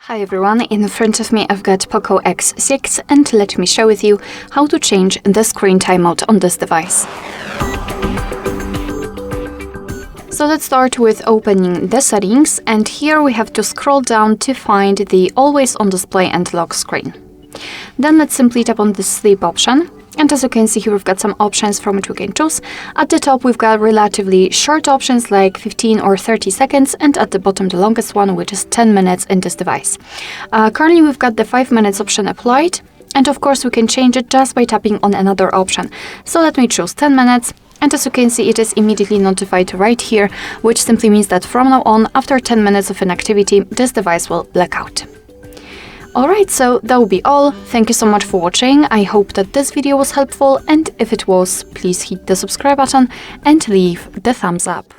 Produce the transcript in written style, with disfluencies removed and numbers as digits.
Hi everyone, in front of me I've got POCO X6 and let me share with you how to change the screen timeout on this device. So let's start with opening the settings, and here we have to scroll down to find the always on display and lock screen. Then let's simply tap on the sleep option. And as you can see here, we've got some options from which we can choose. At the top, we've got relatively short options like 15 or 30 seconds, and at the bottom, the longest one, which is 10 minutes in this device. Currently, we've got the 5 minutes option applied, and of course, we can change it just by tapping on another option. So let me choose 10 minutes, and as you can see, it is immediately notified right here, which simply means that from now on, after 10 minutes of inactivity, this device will black out. Alright, so that will be all. Thank you so much for watching. I hope that this video was helpful, and if it was, please hit the subscribe button and leave the thumbs up.